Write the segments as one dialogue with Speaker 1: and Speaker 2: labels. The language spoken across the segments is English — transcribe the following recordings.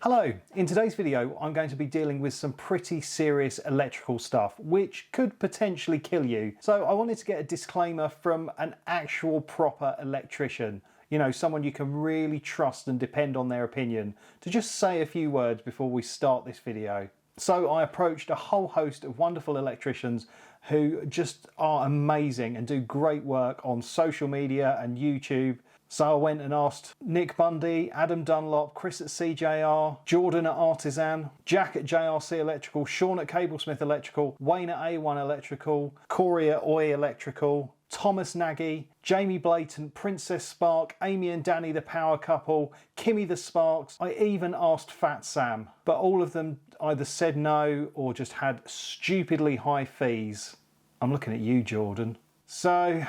Speaker 1: Hello, in today's video I'm going to be dealing with some pretty serious electrical stuff which could potentially kill you. So I wanted to get a disclaimer from an actual proper electrician, you know, someone you can really trust and depend on their opinion, to just say a few words before we start this video. So I approached a whole host of wonderful electricians who just are amazing and do great work on social media and YouTube. So I went and asked Nick Bundy, Adam Dunlop, Chris at CJR, Jordan at Artisan, Jack at JRC Electrical, Sean at Cablesmith Electrical, Wayne at A1 Electrical, Corey at Oi Electrical, Thomas Nagy, Jamie Blayton, Princess Spark, Amy and Danny the Power Couple, Kimmy the Sparks. I even asked Fat Sam, but all of them either said no or just had stupidly high fees. I'm looking at you, Jordan. So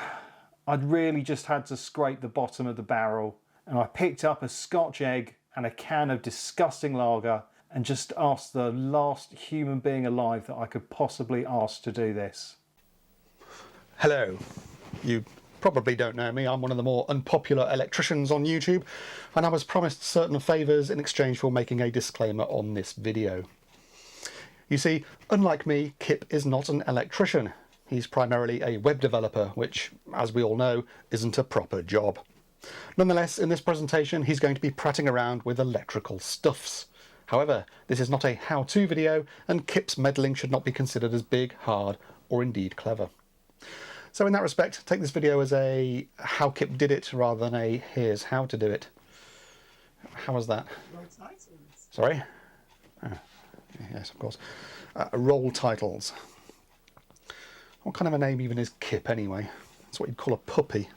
Speaker 1: I'd really just had to scrape the bottom of the barrel, and I picked up a Scotch egg and a can of disgusting lager and just asked the last human being alive that I could possibly ask to do this.
Speaker 2: Hello. You probably don't know me. I'm one of the more unpopular electricians on YouTube, and I was promised certain favours in exchange for making a disclaimer on this video. You see, unlike me, Kip is not an electrician. He's primarily a web developer, which, as we all know, isn't a proper job. Nonetheless, in this presentation, he's going to be prattling around with electrical stuffs. However, this is not a how-to video, and Kip's meddling should not be considered as big, hard, or indeed clever. So in that respect, take this video as a how Kip did it rather than a here's how to do it. How was that? Sorry? Oh, yes, of course. Role titles. What kind of a name even is Kip anyway? That's what you'd call a puppy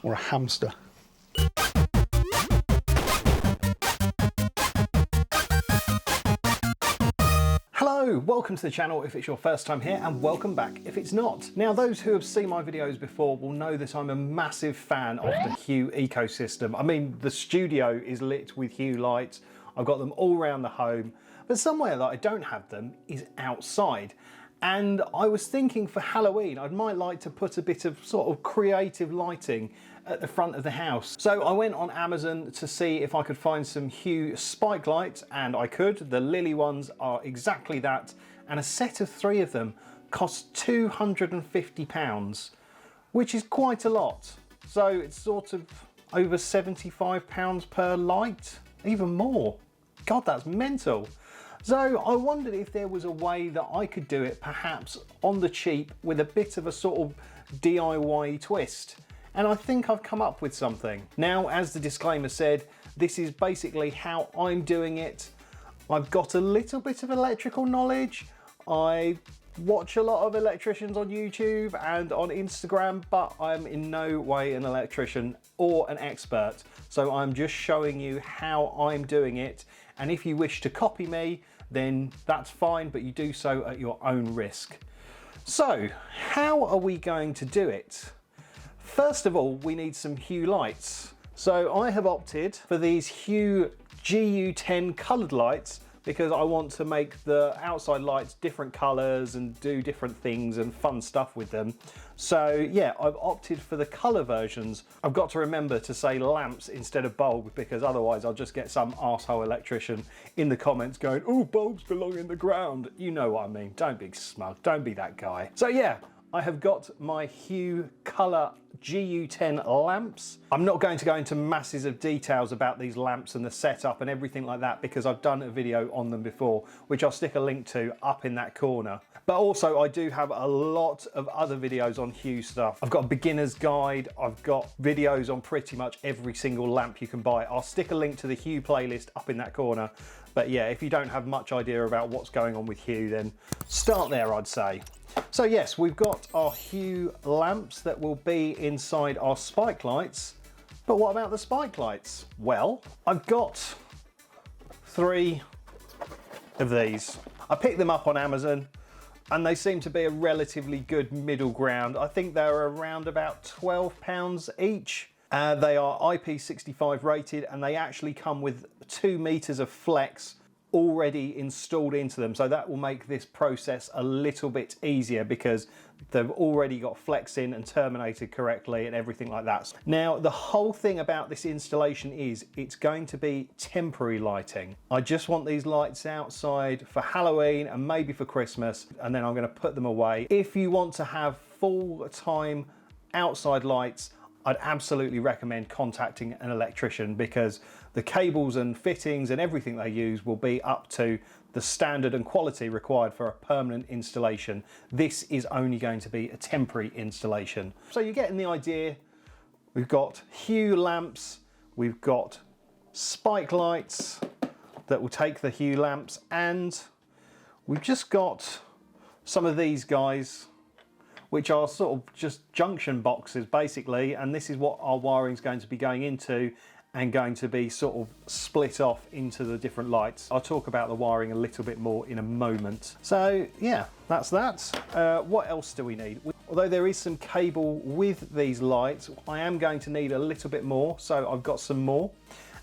Speaker 2: or a hamster.
Speaker 1: Hello, welcome to the channel if it's your first time here, and welcome back if it's not. Now, those who have seen my videos before will know that I'm a massive fan of the Hue ecosystem. I mean, the studio is lit with Hue lights. I've got them all around the home, but somewhere that I don't have them is outside. And I was thinking for Halloween, I might like to put a bit of sort of creative lighting at the front of the house. So I went on Amazon to see if I could find some Hue spike lights, and I could. The Lily ones are exactly that, and a set of 3 of them cost £250, which is quite a lot. So it's sort of over £75 per light, even more. God, that's mental. So I wondered if there was a way that I could do it perhaps on the cheap with a bit of a sort of DIY twist. And I think I've come up with something. Now, as the disclaimer said, this is basically how I'm doing it. I've got a little bit of electrical knowledge. I watch a lot of electricians on YouTube and on Instagram, but I'm in no way an electrician or an expert. So I'm just showing you how I'm doing it. And if you wish to copy me, then that's fine, but you do so at your own risk. So, how are we going to do it? First of all, we need some Hue lights. So I have opted for these Hue GU10 coloured lights because I want to make the outside lights different colours and do different things and fun stuff with them. So yeah, I've opted for the colour versions. I've got to remember to say lamps instead of bulb, because otherwise I'll just get some arsehole electrician in the comments going, "Oh, bulbs belong in the ground." You know what I mean. Don't be smug. Don't be that guy. So yeah, I have got my Hue Colour GU10 lamps. I'm not going to go into masses of details about these lamps and the setup and everything like that, because I've done a video on them before, which I'll stick a link to up in that corner. But also I do have a lot of other videos on Hue stuff. I've got a beginner's guide. I've got videos on pretty much every single lamp you can buy. I'll stick a link to the Hue playlist up in that corner. But yeah, if you don't have much idea about what's going on with Hue, then start there, I'd say. So yes, we've got our Hue lamps that will be inside our spike lights. But what about the spike lights? Well, I've got 3 of these. I picked them up on Amazon and they seem to be a relatively good middle ground. I think they're around about £12 each. They are IP65 rated, and they actually come with 2 meters of flex already installed into them, so that will make this process a little bit easier because they've already got flex in and terminated correctly and everything like that. Now, the whole thing about this installation is it's going to be temporary lighting. I just want these lights outside for Halloween and maybe for Christmas, and then I'm going to put them away. If you want to have full-time outside lights, I'd absolutely recommend contacting an electrician because the cables and fittings and everything they use will be up to the standard and quality required for a permanent installation. This is only going to be a temporary installation. So you're getting the idea. We've got Hue lamps, we've got spike lights that will take the Hue lamps, and we've just got some of these guys, which are sort of just junction boxes basically, and this is what our wiring is going to be going into and going to be sort of split off into the different lights. I'll talk about the wiring a little bit more in a moment. So yeah, that's that. What else do we need? Although there is some cable with these lights, I am going to need a little bit more, so I've got some more.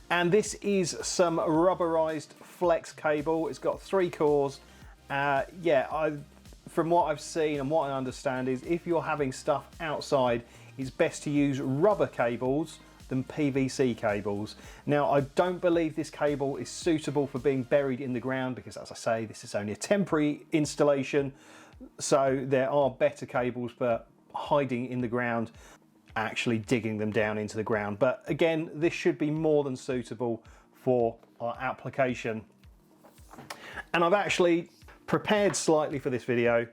Speaker 1: And this is some rubberized flex cable. It's got 3 cores. From what I've seen and what I understand is if you're having stuff outside, it's best to use rubber cables than PVC cables. Now, I don't believe this cable is suitable for being buried in the ground because, as I say, this is only a temporary installation. So there are better cables for hiding in the ground, actually digging them down into the ground. But again, this should be more than suitable for our application. And I've actually prepared slightly for this video,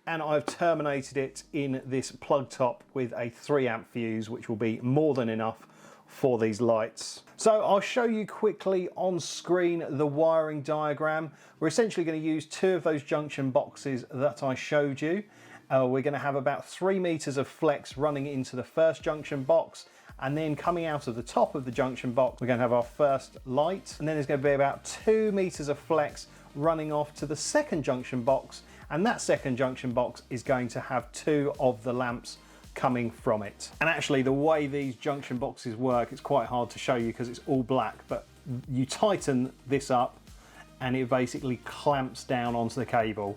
Speaker 1: and I've terminated it in this plug top with a 3-amp fuse, which will be more than enough for these lights. So I'll show you quickly on screen the wiring diagram. We're essentially going to use 2 of those junction boxes that I showed you. We're going to have about 3 meters of flex running into the first junction box, and then coming out of the top of the junction box, we're going to have our first light, and then there's going to be about 2 meters of flex running off to the second junction box, and that second junction box is going to have 2 of the lamps coming from it. And actually, the way these junction boxes work, it's quite hard to show you because it's all black, but you tighten this up and it basically clamps down onto the cable,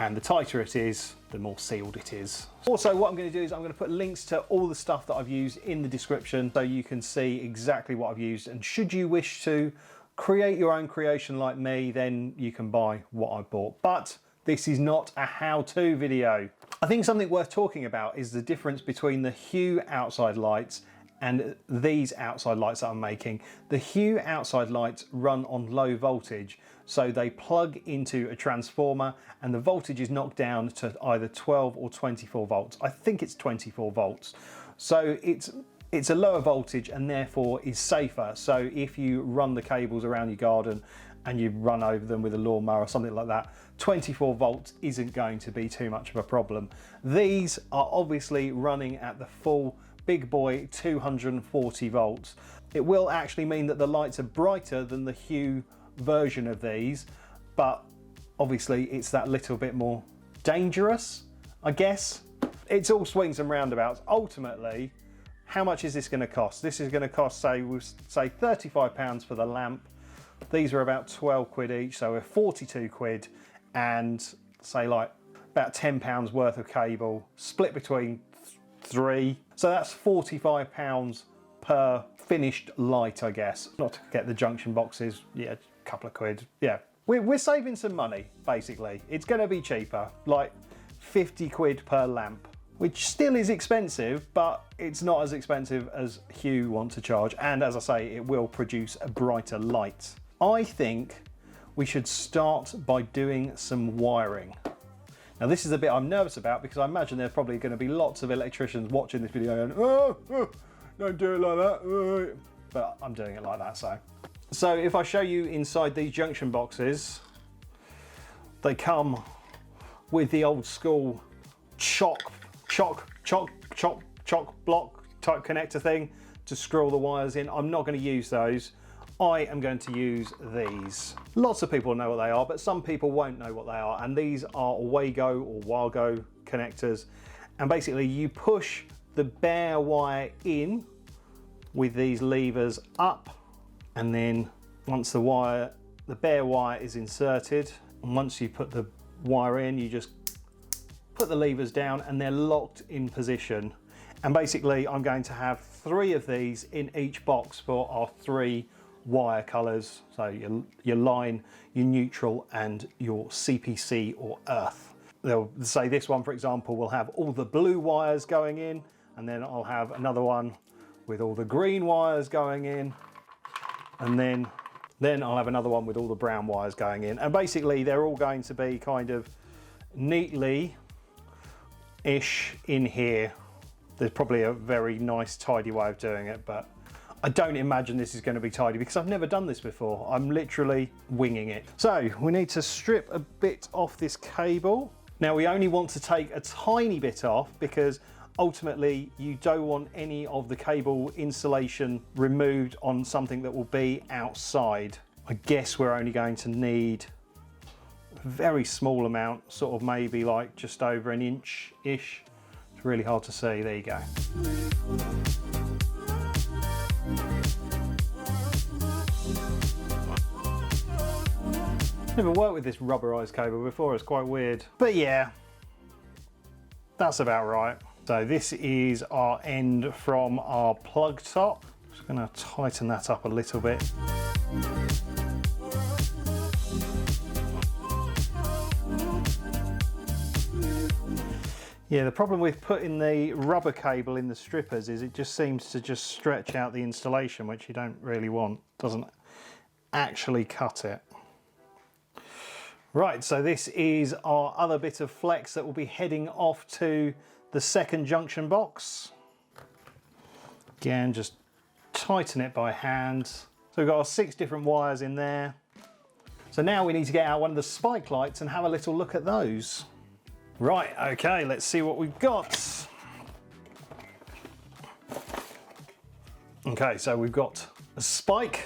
Speaker 1: and the tighter it is, the more sealed it is. Also, what I'm going to do is I'm going to put links to all the stuff that I've used in the description so you can see exactly what I've used, and should you wish to create your own creation like me, then you can buy what I bought. But this is not a how-to video. I think something worth talking about is the difference between the Hue outside lights and these outside lights that I'm making. The Hue outside lights run on low voltage, so they plug into a transformer and the voltage is knocked down to either 12 or 24 volts. I think it's 24 volts. So it's a lower voltage and therefore is safer. So if you run the cables around your garden and you run over them with a lawnmower or something like that, 24 volts isn't going to be too much of a problem. These are obviously running at the full big boy 240 volts. It will actually mean that the lights are brighter than the Hue version of these, but obviously it's that little bit more dangerous, I guess. It's all swings and roundabouts. Ultimately, how much is this going to cost? This is going to cost, say £35 for the lamp. These are about 12 quid each, so we're 42 quid, and say like about £10 worth of cable split between 3. So that's £45 per finished light, I guess. Not to get the junction boxes, yeah, a couple of quid. Yeah, we're saving some money, basically. It's going to be cheaper, like 50 quid per lamp, which still is expensive, but it's not as expensive as Hue want to charge. And as I say, it will produce a brighter light. I think we should start by doing some wiring. Now, this is a bit I'm nervous about because I imagine there's probably going to be lots of electricians watching this video and, oh, don't do it like that. But I'm doing it like that, so. So if I show you inside these junction boxes, they come with the old school chock block type connector thing to screw all the wires in. I'm not going to use those. I am going to use these. Lots of people know what they are, but some people won't know what they are. And these are Wago or Wago connectors. And basically you push the bare wire in with these levers up. And then once the wire the bare wire is inserted, and once you put the wire in, you just put the levers down and they're locked in position. And basically I'm going to have 3 of these in each box for our 3 wire colours. So your line, your neutral and your CPC or earth. They'll say this one, for example, will have all the blue wires going in, and then I'll have another one with all the green wires going in, and then I'll have another one with all the brown wires going in. And basically they're all going to be kind of neatly-ish in here. There's probably a very nice tidy way of doing it, but I don't imagine this is going to be tidy because I've never done this before. I'm literally winging it. So we need to strip a bit off this cable. Now we only want to take a tiny bit off because ultimately you don't want any of the cable insulation removed on something that will be outside. I guess we're only going to need a very small amount, sort of maybe like just over an inch-ish. It's really hard to see. There you go. Never worked with this rubberized cable before, it's quite weird. But yeah, that's about right. So this is our end from our plug top. Just gonna tighten that up a little bit. Yeah, the problem with putting the rubber cable in the strippers is it just seems to just stretch out the installation, which you don't really want. Doesn't actually cut it. Right, so this is our other bit of flex that will be heading off to the second junction box. Again, just tighten it by hand. So we've got our 6 different wires in there. So now we need to get out one of the spike lights and have a little look at those. Right, okay, let's see what we've got. Okay, so we've got a spike.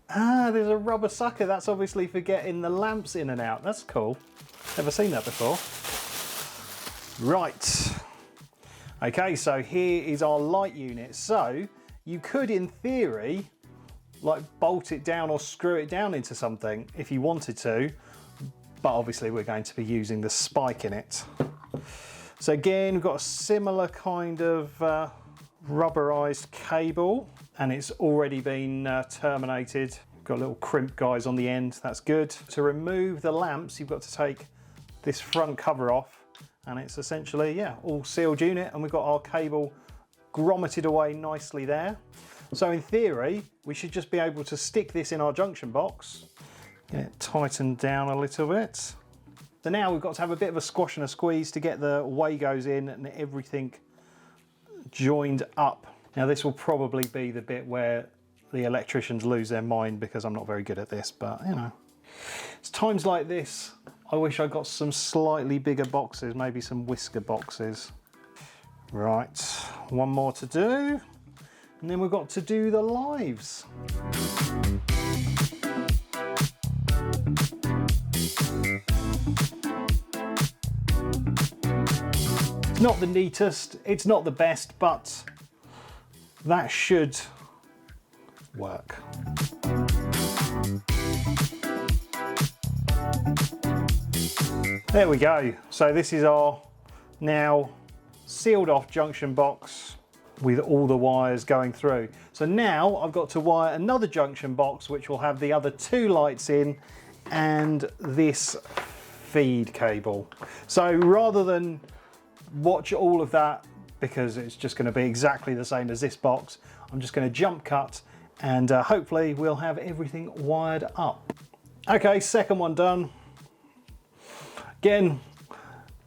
Speaker 1: Ah, there's a rubber sucker. That's obviously for getting the lamps in and out. That's cool. Never seen that before. Right. Okay, so here is our light unit. So you could, in theory, like bolt it down or screw it down into something if you wanted to, but obviously we're going to be using the spike in it. So again, we've got a similar kind of rubberized cable, and it's already been terminated. Got little crimp guys on the end, that's good. To remove the lamps, you've got to take this front cover off, and it's essentially, yeah, all sealed unit, and we've got our cable grommeted away nicely there. So in theory, we should just be able to stick this in our junction box, get it tightened down a little bit. So now we've got to have a bit of a squash and a squeeze to get the Wagos in and everything joined up. Now this will probably be the bit where the electricians lose their mind because I'm not very good at this, but you know. It's times like this, I wish I got some slightly bigger boxes, maybe some whisker boxes. Right, one more to do, and then we've got to do the lives. It's not the neatest, it's not the best, but that should work. There we go. So this is our now sealed off junction box with all the wires going through. So now I've got to wire another junction box which will have the other 2 lights in and this feed cable. So rather than watch all of that, because it's just going to be exactly the same as this box, I'm just going to jump cut and hopefully we'll have everything wired up. Okay, second one done. Again,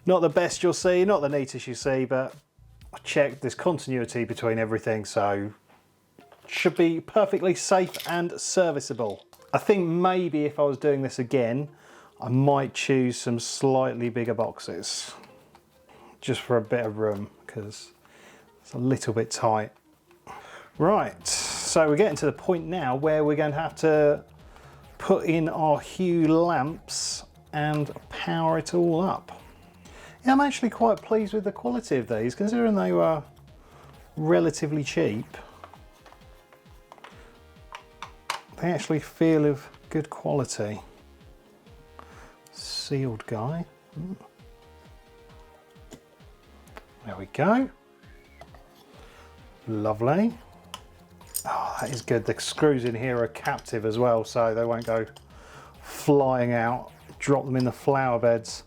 Speaker 1: not the best you'll see, not the neatest you see, but I checked, there's continuity between everything, so should be perfectly safe and serviceable. I think maybe if I was doing this again, I might choose some slightly bigger boxes, just for a bit of room, because it's a little bit tight. Right, so we're getting to the point now where we're going to have to put in our Hue lamps and power it all up. Yeah, I'm actually quite pleased with the quality of these, considering they were relatively cheap. They actually feel good quality. Sealed guy. There we go. Lovely. Oh, that is good. The screws in here are captive as well, so they won't go flying out. Drop them in the flower beds.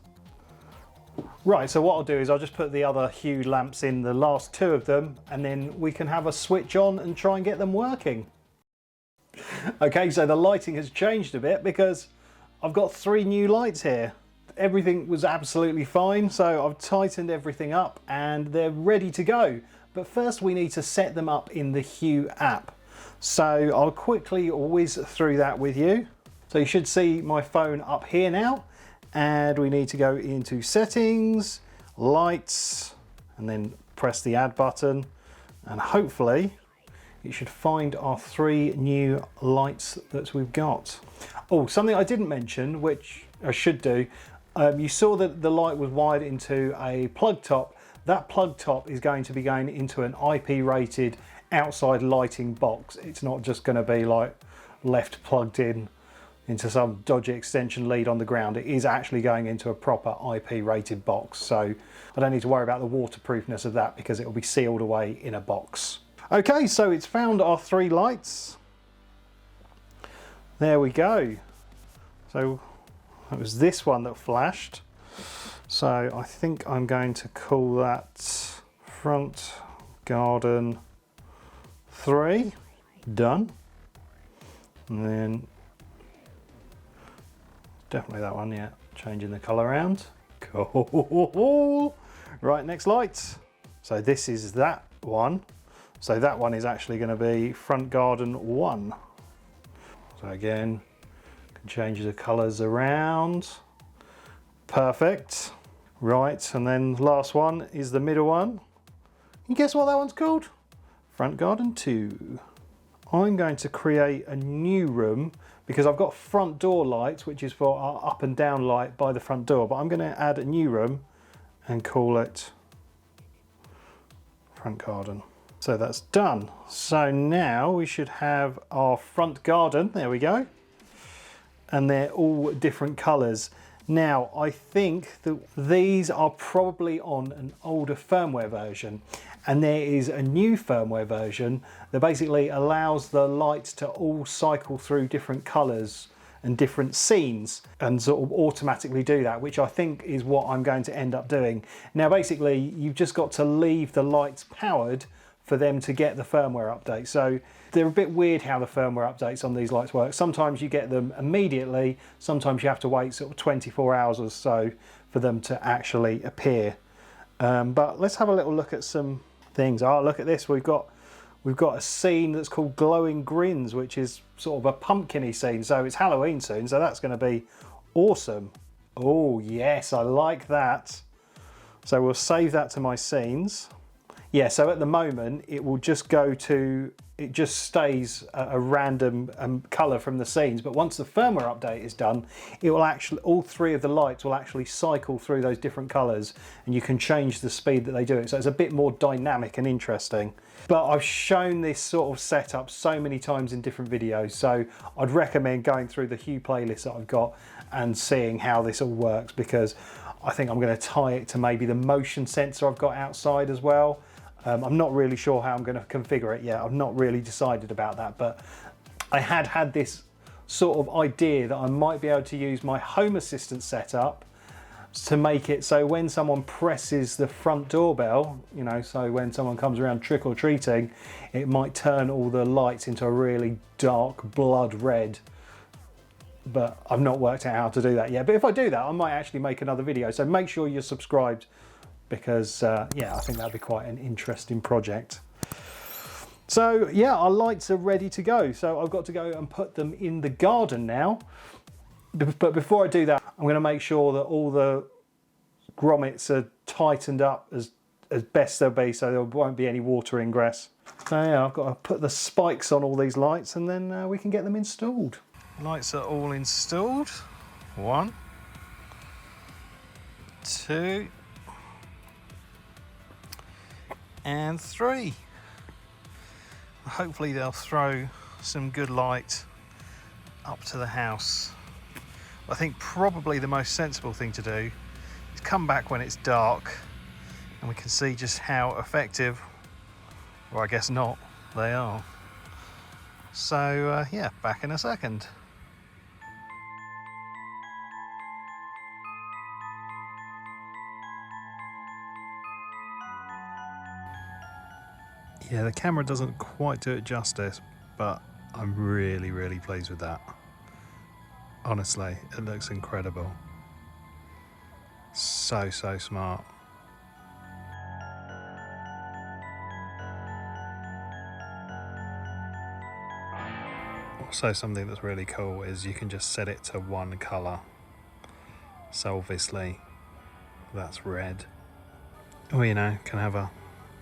Speaker 1: Right, so what I'll do is I'll just put the other Hue lamps in, the last two of them, and then we can have a switch on and try and get them working. Okay, so the lighting has changed a bit because I've got 3 new lights here. Everything was absolutely fine, so I've tightened everything up and they're ready to go. But first we need to set them up in the Hue app. So I'll quickly whiz through that with you. So you should see my phone up here now, and we need to go into settings, lights, and then press the add button, and hopefully you should find our 3 new lights that we've got. Oh, something I didn't mention, which I should do. You saw that the light was wired into a plug top. That plug top is going to be going into an IP rated outside lighting box. It's not just going to be like left plugged in into some dodgy extension lead on the ground. It is actually going into a proper IP rated box. So I don't need to worry about the waterproofness of that because it will be sealed away in a box. Okay, so it's found our 3 lights. There we go. So it was this one that flashed. So I think I'm going to call that front garden 3. Done. And then definitely that one, yeah. Changing the colour around. Cool. Right, next light. So this is that one. So that one is actually going to be front garden 1. So again, can change the colours around. Perfect. Right, and then last one is the middle one. You guess what that one's called? Front garden 2. I'm going to create a new room because I've got front door lights, which is for our up and down light by the front door, but I'm going to add a new room and call it front garden. So that's done. So now we should have our front garden. There we go. And they're all different colours. Now, I think that these are probably on an older firmware version, and there is a new firmware version that basically allows the lights to all cycle through different colours and different scenes and sort of automatically do that, which I think is what I'm going to end up doing. Now, basically, you've just got to leave the lights powered for them to get the firmware update. So they're a bit weird how the firmware updates on these lights work. Sometimes you get them immediately, sometimes you have to wait sort of 24 hours or so for them to actually appear. But let's have a little look at some things. Oh, look at this. We've got a scene that's called Glowing Grins, which is sort of a pumpkin-y scene. So it's Halloween soon, so that's going to be awesome. Oh yes, I like that. So we'll save that to my scenes. Yeah, so at the moment it will just go to, it just stays a random colour from the scenes, but once the firmware update is done, it will actually, all 3 of the lights will actually cycle through those different colours, and you can change the speed that they do it, so it's a bit more dynamic and interesting. But I've shown this sort of setup so many times in different videos, so I'd recommend going through the Hue playlist that I've got and seeing how this all works, because I think I'm going to tie it to maybe the motion sensor I've got outside as well. I'm not really sure how I'm going to configure it yet. I've not really decided about that, but I had this sort of idea that I might be able to use my Home Assistant setup to make it so when someone presses the front doorbell, you know, so when someone comes around trick or treating, it might turn all the lights into a really dark blood red. But I've not worked out how to do that yet. But if I do that, I might actually make another video. So make sure you're subscribed, because yeah, I think that'd be quite an interesting project. So yeah, our lights are ready to go. So I've got to go and put them in the garden now. But before I do that, I'm going to make sure that all the grommets are tightened up as best they'll be, so there won't be any water ingress. So yeah, I've got to put the spikes on all these lights, and then we can get them installed. Lights are all installed. 1, 2, and 3. Hopefully they'll throw some good light up to the house. I think probably the most sensible thing to do is come back when it's dark and we can see just how effective, or I guess not, they are. So yeah, back in a second. Yeah, the camera doesn't quite do it justice, but I'm really, really pleased with that. Honestly, it looks incredible. So smart. Also, something that's really cool is you can just set it to one colour. So obviously, that's red. Or, you know, can have a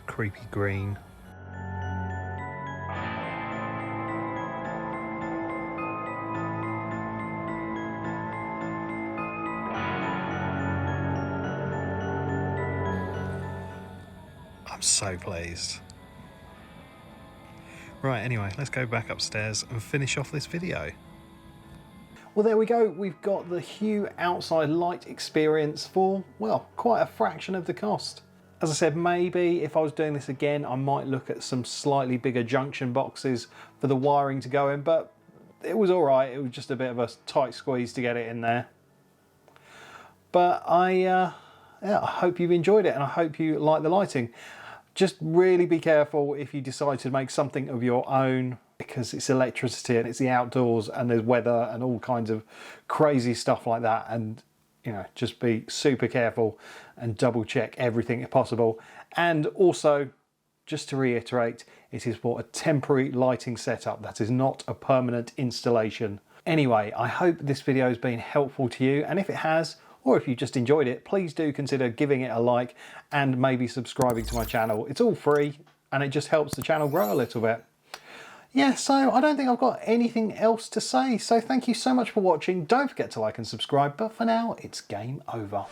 Speaker 1: creepy green. I'm so pleased. Right, anyway, let's go back upstairs and finish off this video. Well, there we go. We've got the Hue Outside Light experience for, well, quite a fraction of the cost. As I said, maybe if I was doing this again, I might look at some slightly bigger junction boxes for the wiring to go in, but it was all right. It was just a bit of a tight squeeze to get it in there. But yeah, I hope you've enjoyed it and I hope you like the lighting. Just really be careful if you decide to make something of your own, because it's electricity and it's the outdoors and there's weather and all kinds of crazy stuff like that. And, you know, just be super careful and double check everything if possible. And also, just to reiterate, it is for a temporary lighting setup. That is not a permanent installation. Anyway, I hope this video has been helpful to you. And if it has, or if you just enjoyed it, please do consider giving it a like and maybe subscribing to my channel. It's all free and it just helps the channel grow a little bit. Yeah, so I don't think I've got anything else to say. So thank you so much for watching. Don't forget to like and subscribe, but for now, it's game over.